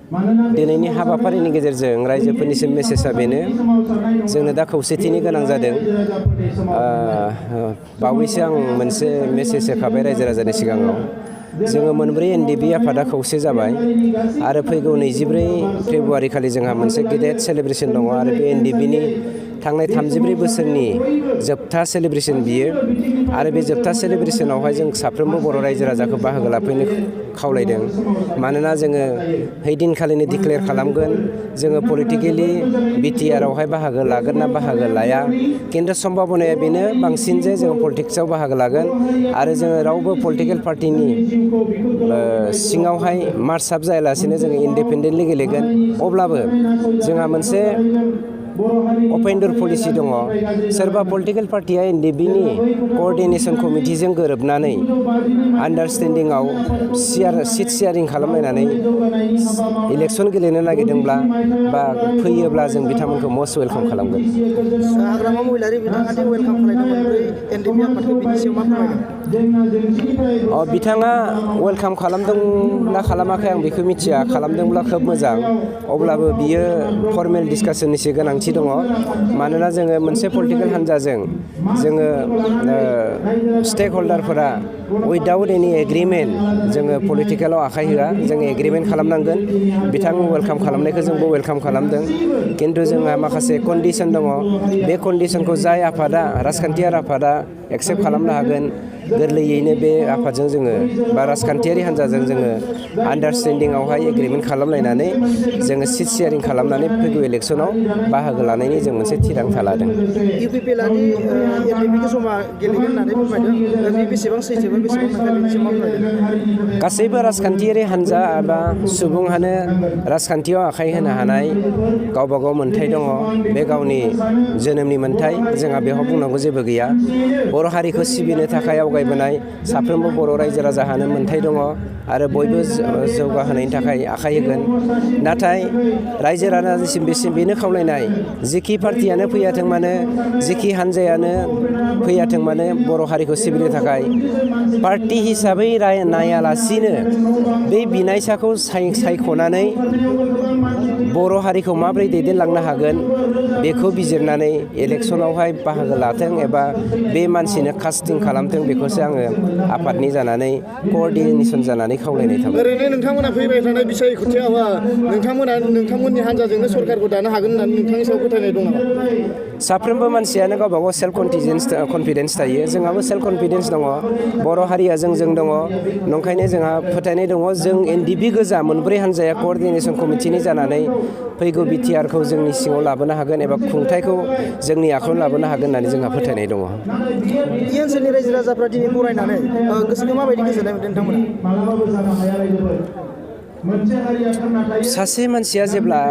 दिनैनि हाबाफारिनि गेजेरजों रायजोफोरनिसिम मेसेजआ बेनो जोंनो दा खौसेथिनि गोनां जादों। बावैसो आं मोनसे मेसेज होखाबाय रायजो राजानि सिगाङाव जोङो मोनब्रै एनडिबि आफादा खौसे जाबाय आरो फैगौ 24 फेब्रुवारि खालि जोंहा मोनसे गेदेर सेलेब्रेसन दङ आरो बे एनडिबिनि थांनाय 34 बोसोरनि जोबथा सेलेब्रेसन बियो आरो बे जोबथा सेलेब्रेसनावहाय जों साफ्रोमबो बर' रायजो राजाखौ बाहागो लाफैनो खावलायदों। मानोना जोङो हैदिनखालिनो डिक्लेयार खालामगोन जोङो पलिटिकेलि बिटिआरआवहाय बाहागो लागोन ना बाहागो लाया, खिन्थु सम्भाबनाया बेनो बांसिन जे जों पलिटिक्सआव बाहागो लागोन आरो जोङो रावबो पलिटिकेल पार्टिनि सिङावहाय मार्चआप जायालासेनो जोङो इन्डिपेन्डेन्टलि गेलेगोन। अब्लाबो जोंहा मोनसे अपेन डोर पलिसि दङ। सोरबा पलिटिकेल पार्टिया एनडिबिनि कअर्डिनेसन कमिटिजों गोरोबनानै आन्डारस्टेन्डिंआव सिट शेयारिं खालामलायनानै इलेक्सन गेलेनो नागिरदोंब्ला बा फैयोब्ला जों बिथांमोनखौ मस्ट वेलकाम खालामगोन। हाग्रामा महिलारि बिथाङा दि वेलकाम खालामदोंमोन एनडिबि आफादखौ बिनि सायाव मा फोरमायदों? बिथाङा वेलकाम खालामदों ना खालामाखै आं बेखौ मिथिया, खालामदोंब्ला खोब मोजां। अब्लाबो बियो फर्मेल डिसकासननिसो गोनांथि दङ। मानोना जोङो मोनसे पलिटिकेल हान्जाजों जोङो स्टेक हल्डारफोरा उइदाउट एनि एग्रिमेन्ट जोङो पलिटिकेलाव आखाइ होआ, जोङो एग्रिमेन्ट खालामनांगोन। बिथां वेलकाम खालामनायखौ जोंबो वेलकाम खालामदों, खिन्थु जोंहा माखासे कन्डिसन दङ। बे कन्डिसनखौ जाय आफादा राजखान्थियारि आफादा एक्सेप्ट खालामनो हागोन गोरलैयैनो बे आफादजों जोङो बा राजखान्थियारि हान्जाजों जोङो आन्डारस्टेन्डिंआवहाय एग्रिमेन्ट खालामलायनानै जोङो सिट शेयारिं खालामनानै फैगौ इलेक्सनाव बाहागो लानायनि जों मोनसे थिरांथा लादों। इउपिपिएलआदि एनडिबिखौ जमा गेलेगोन होननानै फोरमायदों, बे बेसेबां सैथोमोन बेसेबां नंखाय बेनि सायाव मा फोरमायदों? गासैबो राजखान्थियारि हान्जा एबा सुबुंहानो राजखान्थियाव आखाइ होनो हानाय गावबा गाव मोन्थाय दङ। बे गावनि जोनोमनि मोन्थाय, जोंहा बेयाव बुंनांगौ जेबो गैया। बर' हारिखौ सिबिनो थाखाय आवगायबोनाय साफ्रोमबो बर' रायजो राजाहानो मोन्थाय दङ आरो बयबो जौगाहोनायनि थाखाय आखाइ होगोन। नाथाय रायजो राजानिसिम बेनो खावलायनाय जिखि पार्टियानो फैयाथों मानो, जिखि हान्जायानो फैयाथों मानो बर' हारिखौ सिबिनो थाखाय पार्टि हिसाबै नायालासिनो बे बिनायसाखौ सायख'नानै बर' हारिखौ माबोरै दैदेनलांनो हागोन बेखौ बिजिरनानै इलेक्सनावहाय बाहागो लाथों एबा बे मानसिनो कास्टिं खालामथों, बेखौसो आङो आफादनि जानानै कअर्डिनेसन जानानै खावलायनाय थाबाय। ओरैनो नोंथांमोना फैबाय थानाय बिसायख'थियाव नोंथांमोननि हान्जाजोंनो सरकारखौ दानो हागोन होननानै नोंथांनि सायाव फोथायनाय दं नामा? साफ्रोमबो मानसियानो गावबा गाव सेल्फ कनफिडेन्स थायो। जोंहाबो सेल्फ कनफिडेन्स दङ। बर' हारिया जोंजों दङ, नंखायनो जोंहा फोथायनाय दङ जों एनडिबि गोजा मोनब्रै हान्जाया कअर्डिनेसन कमिटिनि जानानै फैगौ बिटिआरखौ जोंनि सिङाव लाबोनो हागोन एबा खुंथायखौ जोंनि आखायाव लाबोनो हागोन होननानै जोंहा फोथायनाय दङ। इ ओनसोलनि रायजो राजाफ्रा दिनै बरायनानै गोसोखौ माबायदि गोजोननाय मोनदों नोंथांमोना? सासे मानसिया जेब्ला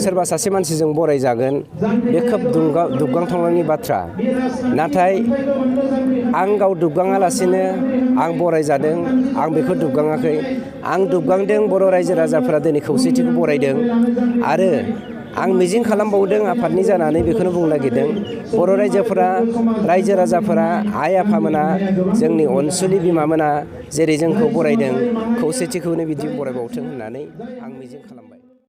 सोरबा सासे मानसिजों बरायजागोन बे खोब दुबगांथावनायनि बाथ्रा। नाथाय आं गाव दुबगाङालासिनो आं बरायजादों, आं बेखौ दुबगाङाखै। आं दुबगांदों बर' रायजो राजाफोरा दिनै खौसेथिखौ बरायदों आरो आं मिजिं खालामबावदों आफादनि जानानै बेखौनो बुंनो नागिरदों बर' रायजो राजाफोरा आइ आफामोना जोंनि अनसुलि बिमामोना जेरै जोंखौ बरायदों खौसेथिखौनो बिदि बरायबावथों होननानै आं मिजिं खालामबाय।